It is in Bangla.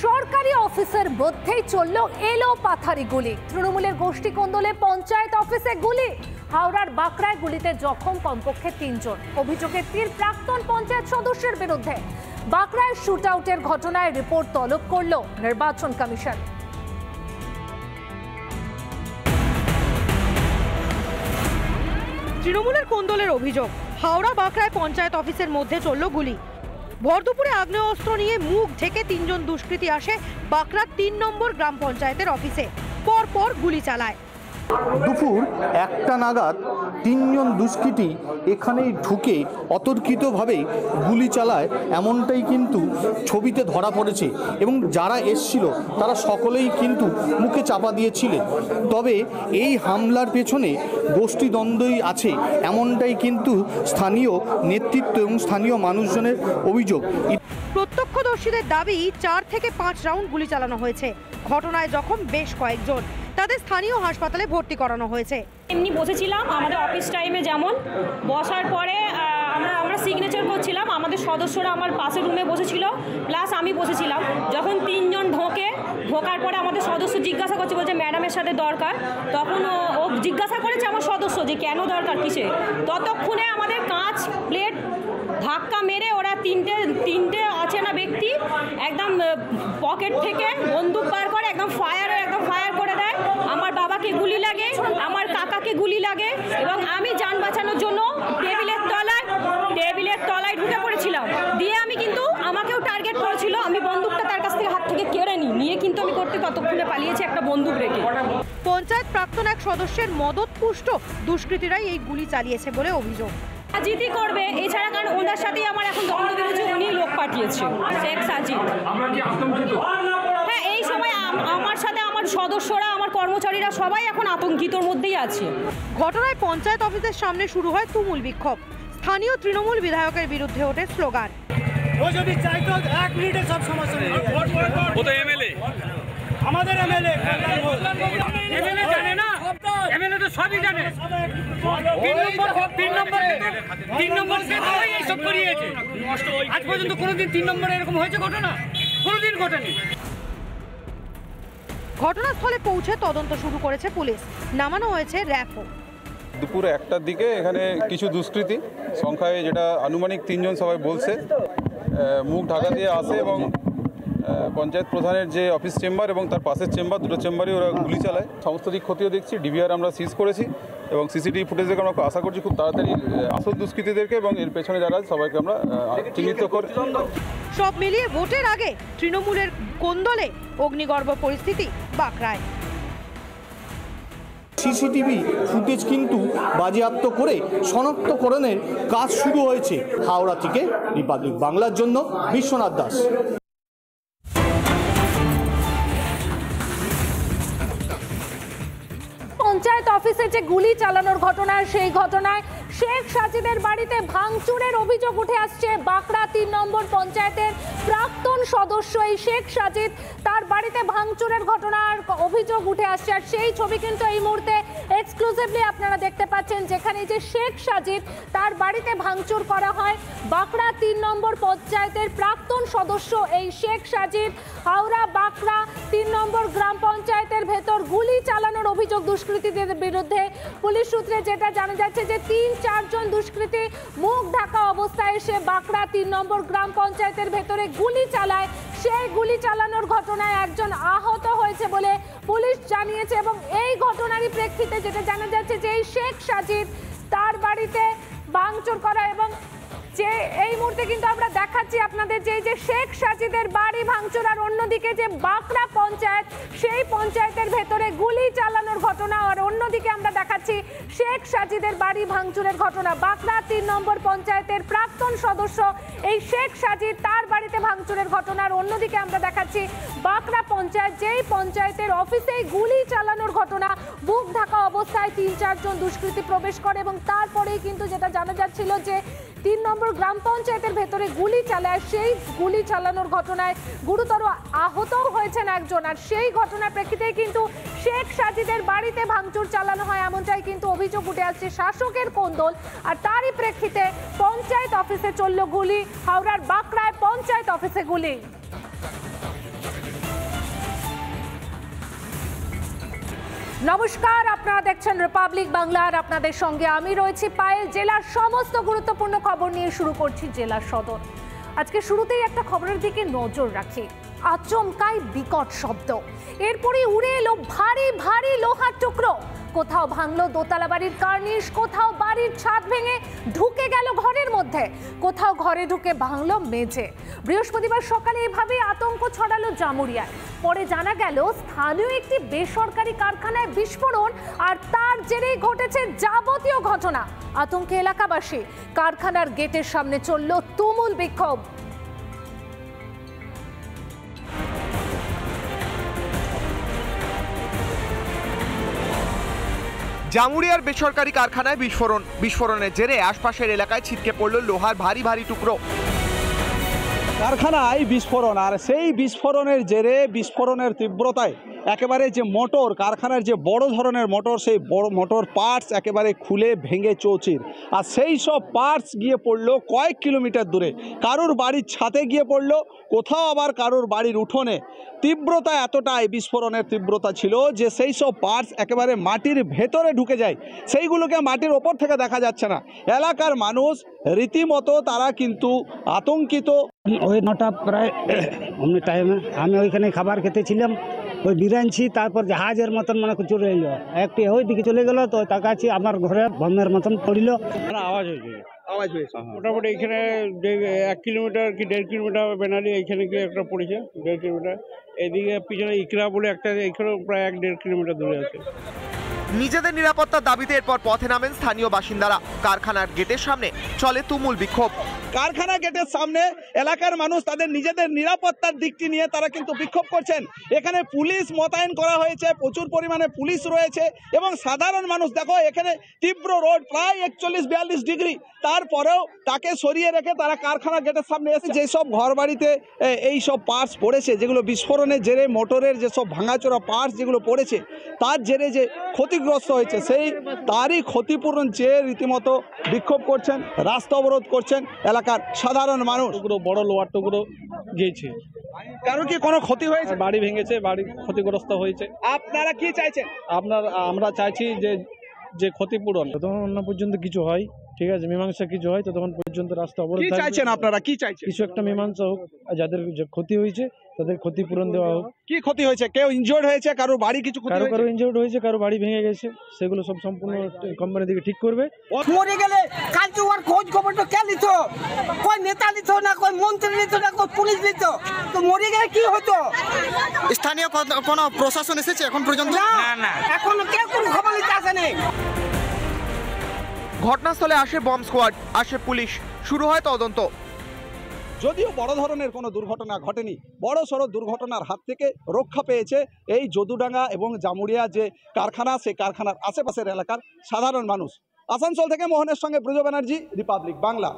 সরকারি অফিসের মধ্যেই চলল এলো পাথারি গুলি। তৃণমূলের গোষ্ঠী কোন্দলে পঞ্চায়েত অফিসে গুলি। হাওড়ার বাঁকড়ায় গুলিতে জখম কমপক্ষে ৩ জন। অভিযোগের তীর প্রাক্তন পঞ্চায়েত সদস্যের বিরুদ্ধে। বাঁকড়ায় শুট আউটের ঘটনায় রিপোর্ট তলব করল নির্বাচন কমিশন। তৃণমূলের কোন্দলের অভিযোগ, হাওড়া বাঁকড়ায় পঞ্চায়েত অফিসের মধ্যে চলল গুলি। ভর দুপুরে আগ্নেয়াস্ত্র নিয়ে মুখ ঢেকে ৩ জন দুষ্কৃতী আসে বাঁকড়ার ৩ নম্বর গ্রাম পঞ্চায়েতের অফিসে, পরপর গুলি চালায়। দুপুর 1টা নাগাদ ৩ জন দুষ্কৃতী এখানেই ঢুকে অতর্কিতভাবে গুলি চালায়, এমনটাই কিন্তু ছবিতে ধরা পড়েছে। এবং যারা এসছিল তারা সকলেই কিন্তু মুখে চাপা দিয়েছিলেন। তবে এই হামলার পেছনে গোষ্ঠীদ্বন্দ্বই আছে, এমনটাই কিন্তু স্থানীয় নেতৃত্ব এবং স্থানীয় মানুষজনের অভিযোগ। প্রত্যক্ষদর্শীদের দাবি 4 থেকে 5 রাউন্ড গুলি চালানো হয়েছে। ঘটনায় জখম বেশ কয়েকজন, তাদের স্থানীয় হাসপাতালে ভর্তি করানো হয়েছে। এমনি বসেছিলাম আমাদের অফিস টাইমে, যেমন বসার পরে আমরা সিগনেচার করছিলাম, আমাদের সদস্যরা আমার পাশের রুমে বসেছিল, প্লাস আমি বসেছিলাম। যখন 3 জন ঢোকার পরে আমাদের সদস্য জিজ্ঞাসা করছে, বলছে ম্যাডামের সাথে দরকার। তখন ও জিজ্ঞাসা করেছে আমার সদস্য যে কেন দরকার, কিসে। ততক্ষণে আমাদের কাঁচ প্লেট ধাক্কা মেরে ওরা তিনটে অচেনা ব্যক্তি একদম পকেট থেকে বন্দুক বার করে একদম ফায়ার করে দেয়। আমার বাবাকে গুলি লাগে, আমার কাকাকে গুলি লাগে, এবং আমি যান বাঁচানোর জন্য টেবিলের তলায় ঢুকে পড়েছিলাম। দিয়ে আমি কিন্তু আমাকেও টার্গেট করেছিল, আমি বন্দুকটা তার কাছ থেকে হাত থেকে কেড়ে নিয়ে কিন্তু আমি ততক্ষণে পালিয়েছি একটা বন্দুক রেখে। পঞ্চায়েত প্রাক্তন এক সদস্যের মদতপুষ্ট দুষ্কৃতীরাই এই গুলি চালিয়েছে বলে অভিযোগ। সাজিদই করবে, এছাড়া কারণ ওনার সাথেই আমার এখন দ্বন্দ্ব বেরোচ্ছে, উনি লোক পাঠিয়েছে, শেখ সাজিদ। হ্যাঁ, এই সময় আমার সাথে আমার সদস্যরা, আমার কর্মচারীরা সবাই এখন আতঙ্কিতর মধ্যেই আছে। ঘটনায় পঞ্চায়েত অফিসের সামনে শুরু হয় তুমুল বিক্ষোভ। স্থানীয় তৃণমূল বিধায়কের বিরুদ্ধে ওঠে স্লোগান। ও যদি চাইতো 1 মিনিটে সব সমস্যা মিটে যেত। ও তো এমএলএ, আমাদের এমএলএ জানে না, এমএলএ তো সবই জানে। 3 নম্বর এইসব করিয়েছে। আজ পর্যন্ত কোনোদিন 3 নম্বরে এরকম হয়েছে ঘটনা? কোনোদিন ঘটেনি। ঘটনাস্থলে পৌঁছে তদন্ত শুরু করেছে পুলিশ, নামানো হয়েছে র্যাফও। দুপুর 1টার দিকে এখানে কিছু দুষ্কৃতী সংখ্যায়, যেটা আনুমানিক 3 জন সবাই বলছে, মুখ ঢাকা দিয়ে আসে এবং পঞ্চায়েত প্রধানের যে অফিস চেম্বার এবং তার পাশের চেম্বার, দুটো চেম্বারই ওরা গুলি চালায়। সমস্ত দিক ক্ষতিও দেখছি, ডিভিআর আমরা সিজ করেছি এবং সিসিটিভি ফুটেজ দেখে আমরা আশা করছি খুব তাড়াতাড়ি আসল দুষ্কৃতীদেরকে এবং এর পেছনে যারা সবাইকে আমরা চিহ্নিত করে। সব মিলিয়ে ভোটের আগে তৃণমূলের কোন্দলে অগ্নিগর্ভ পরিস্থিতি বাঁকড়ায়। সিসিটিভি ফুটেজ কিন্তু বাজেয়াপ্ত করে শনাক্তকরণের কাজ শুরু হয়েছে। হাওড়া থেকে রিপাবলিক বাংলার জন্য বিশ্বনাথ দাস। পঞ্চায়েত অফিসে যে গুলি চালানোর ঘটনা, সেই ঘটনায় শেখ সাজিদের বাড়িতে ভাঙচুরের অভিযোগ উঠে আসছে। বাঁকড়া 3 নম্বর পঞ্চায়েতের প্রাক্তন সদস্য এই শেখ সাজিদ, তার বাড়িতে ভাঙচুরের ঘটনার অভিযোগ উঠে আসছে। আর সেই ছবি কিন্তু এই মুহূর্তে এক্সক্লুসিভলি আপনারা দেখতে পাচ্ছেন, যেখানে যে শেখ সাজিদ তার বাড়িতে ভাঙচুর করা হয়। বাঁকড়া 3 নম্বর পঞ্চায়েতের প্রাক্তন সদস্য এই শেখ সাজিদ হাওড়া বাঁকড়া 3 নম্বর গ্রাম পঞ্চায়েতের ভেতর গুলি চালানোর অভিযোগ দুষ্কৃতীদের বিরুদ্ধে। পুলিশ সূত্রে যেটা জানা যাচ্ছে যে 3-4 জন দুষ্কৃতী মুখ ঢাকা অবস্থায় এসে বাঁকড়া 3 নম্বর গ্রাম পঞ্চায়েতের ভেতরে গুলি চালায়। সেই গুলি চালানোর ঘটনায় একজন আহত হয়েছে বলে পুলিশ জানিয়েছে। এবং এই ঘটনারই প্রেক্ষিতে যেটা জানা যাচ্ছে যে এই শেখ সাজিদ তার বাড়িতে ভাঙচুর করা, এবং যে এই মুহূর্তে কিন্তু আমরা দেখাচ্ছি আপনাদের যে শেখ সাজিদের বাড়ি ভাঙচুর, আর অন্যদিকে যে বাঁকড়া পঞ্চায়েত, সেই পঞ্চায়েতের ভেতরে গুলি চালানোর ঘটনা। আর অন্যদিকে আমরা দেখাচ্ছি শেখ সাজিদের বাড়ি ভাঙচুরের ঘটনা। বাঁকড়া 3 নম্বর পঞ্চায়েতের প্রাক্তন সদস্য এই শেখ সাজিদ, তার বাড়িতে ভাঙচুরের ঘটনা। আর অন্যদিকে আমরা দেখাচ্ছি বাঁকড়া পঞ্চায়েত, যেই পঞ্চায়েতের অফিসেই গুলি চালানোর ঘটনা। বুক ঢাকা অবস্থায় 3-4 জন দুষ্কৃতী প্রবেশ করে এবং তারপরেই কিন্তু যেটা জানা যাচ্ছিল যে 3 নম্বর গ্রাম পঞ্চায়েতের ভেতরে গুলি চালায়। সেই গুলি চালানোর ঘটনায় গুরুতর আহতও হয়েছেন একজন। আর সেই ঘটনার প্রেক্ষিতে কিন্তু শেখ সাজিদের বাড়িতে ভাঙচুর চালানো হয়, এমনটাই কিন্তু অভিযোগ উঠে আসছে শাসকের কোন্দল। আর তারই প্রেক্ষিতে পঞ্চায়েত অফিসে চলল গুলি। হাওড়ার বাঁকড়ায় পঞ্চায়েত অফিসে গুলি। নমস্কার, আপনারা দেখছেন রিপাবলিক বাংলার, আপনাদের সঙ্গে আমি রয়েছি পায়েল। জেলার সমস্ত গুরুত্বপূর্ণ খবর নিয়ে শুরু করছি জেলার সদর। আজকে শুরুতেই একটা খবরের দিকে নজর রাখি। আচমকাই বিকট শব্দ, এরপরই উড়ে এলো ভারী ভারী লোহার টুকরো। কোথাও ভাঙলো দোতলা বাড়ির কার্নিশ, কোথাও বাড়ির ছাদ ভেঙে ঢুকে গেল ঘরের মধ্যে, কোথাও ঘরে ঢুকে ভাঙলো মেঝে। বৃহস্পতিবার সকালে এভাবে আতঙ্ক ছড়ালো জামুরিয়ায়। পরে জানা গেল স্থানীয় একটি বেসরকারি কারখানায় বিস্ফোরণ, আর তার জেরেই ঘটেছে যাবতীয় ঘটনা। আতঙ্কে এলাকাবাসী, কারখানার গেটের সামনে চলল তুমুল বিক্ষোভ। জামুরিয়ার বেসরকারি কারখানায় বিস্ফোরণের জেরে আশপাশের এলাকায় ছিটকে পড়ল লোহার ভারী ভারী টুকরো। কারখানায় বিস্ফোরণ, আর সেই বিস্ফোরণের জেরে, বিস্ফোরণের তীব্রতায় একেবারে যে মোটর, কারখানার যে বড় ধরনের মোটর, সেই বড় মোটর পার্টস একেবারে খুলে ভেঙে চৌচির। আর সেই সব পার্টস গিয়ে পড়লো কয়েক কিলোমিটার দূরে, কারুর বাড়ির ছাদে গিয়ে পড়লো, কোথাও আবার কারুর বাড়ির উঠোনে। তীব্রতা এতটাই বিস্ফোরণের তীব্রতা ছিল যে সেই সব পার্টস একেবারে মাটির ভেতরে ঢুকে যায়, সেইগুলোকে মাটির ওপর থেকে দেখা যাচ্ছে না। এলাকার মানুষ রীতিমতো তারা কিন্তু আতঙ্কিত। ওই 9টা প্রায় অমনি টাইমে আমি ওইখানে খাবার খেতেছিলাম, ওই বিরানছি, তারপর জাহাজের মতন মনে চলে এলো, একটি ওই দিকে চলে গেল, তো তাকাচ্ছি আমার ঘরে বমের মতন পড়িল। আওয়াজ হয়েছে মোটামুটি এখানে 1 কিলোমিটার কি 1.5 কিলোমিটার বেনালি এইখানে গিয়ে একটা পড়েছে, 1.5 কিলোমিটার। এদিকে পিছনে ইকরা বলে একটা, এখানে প্রায় 1.5 কিলোমিটার দূরে আছে। নিজেদের নিরাপত্তার দাবিতে এরপর পথে নামেন স্থানীয় বাসিন্দারা। কারখানার গেটের সামনে চলে তুমুল বিক্ষোভ। কারখানা গেটের সামনে এলাকার মানুষ তাদের নিজেদের নিরাপত্তার দিকটি নিয়ে তারা কিন্তু বিক্ষোভ করছেন। এখানে পুলিশ মোতায়েন করা হয়েছে, প্রচুর পরিমাণে পুলিশ রয়েছে, এবং সাধারণ মানুষ দেখো এখানে তীব্র রোদ, প্রায় 41-42 ডিগ্রি, তারপরেও তাকে সরিয়ে রেখে তারা কারখানা গেটের সামনে এসে যেসব ঘর বাড়িতে এই সব পার্টস পড়েছে, যেগুলো বিস্ফোরণের জেরে মোটরের যেসব ভাঙাচোরা পার্টস যেগুলো পড়েছে, তার জেরে যে ক্ষতিগ্রস্ত হয়েছে, সেই তারই ক্ষতিপূরণ চেয়ে রীতিমতো বিক্ষোভ করছেন, রাস্তা অবরোধ করছেন এলাকার সাধারণ মানুষ। বড় লোহার টুকরো গিয়েছে। কারণ কি কোনো ক্ষতি হয়েছে? বাড়ি ভেঙেছে, বাড়ি ক্ষতিগ্রস্ত হয়েছে। আপনারা কি চাইছেন? আমরা চাইছি যে ক্ষতিপূরণ যতক্ষণ পর্যন্ত কিছু হয়, ঠিক আছে, মীমাংসা কিছু হয়, ততক্ষণ পর্যন্ত রাস্তা অবরোধ থাকবে। কি চাইছেন আপনারা? কি চাইছেন? কিছু একটা মীমাংসা হোক, আর যাদের যে ক্ষতি হয়েছে তাদের ক্ষতিপূরণ দেওয়া হোক। কি ক্ষতি হয়েছে? কেউ ইনজিওর্ড হয়েছে? কারো বাড়ি কিছু ক্ষতি হয়েছে? কারো ইনজিওর্ড হয়েছে, কারো বাড়ি ভেঙে গেছে, সেগুলো সব সম্পূর্ণ কোম্পানি থেকে ঠিক করবে। মরে গেলে কালকে ওর খোঁজ খবরটা কে নিত? কোন নেতা নিত না, কোন মন্ত্রী নিত না, কোন পুলিশ নিত? তো মরে গেলে কি হতো? স্থানীয় কোনো প্রশাসন এসেছে এখন পর্যন্ত? না, এখন কেউ কোনো খবর নিতে আসেনি। ঘটনাস্থলে আসে বম স্কোয়াড, আসে পুলিশ, শুরু হয় তদন্ত। যদিও বড় ধরনের কোনো দুর্ঘটনা ঘটেনি, বড় সড়ো দুর্ঘটনার হাত থেকে রক্ষা পেয়েছে এই যদুডাঙ্গা এবং জামুরিয়া যে কারখানা, সেই কারখানার আশেপাশের এলাকার সাধারণ মানুষ। আসানসোল থেকে মোহনের সঙ্গে ব্রজ ব্যানার্জি, রিপাবলিক বাংলা।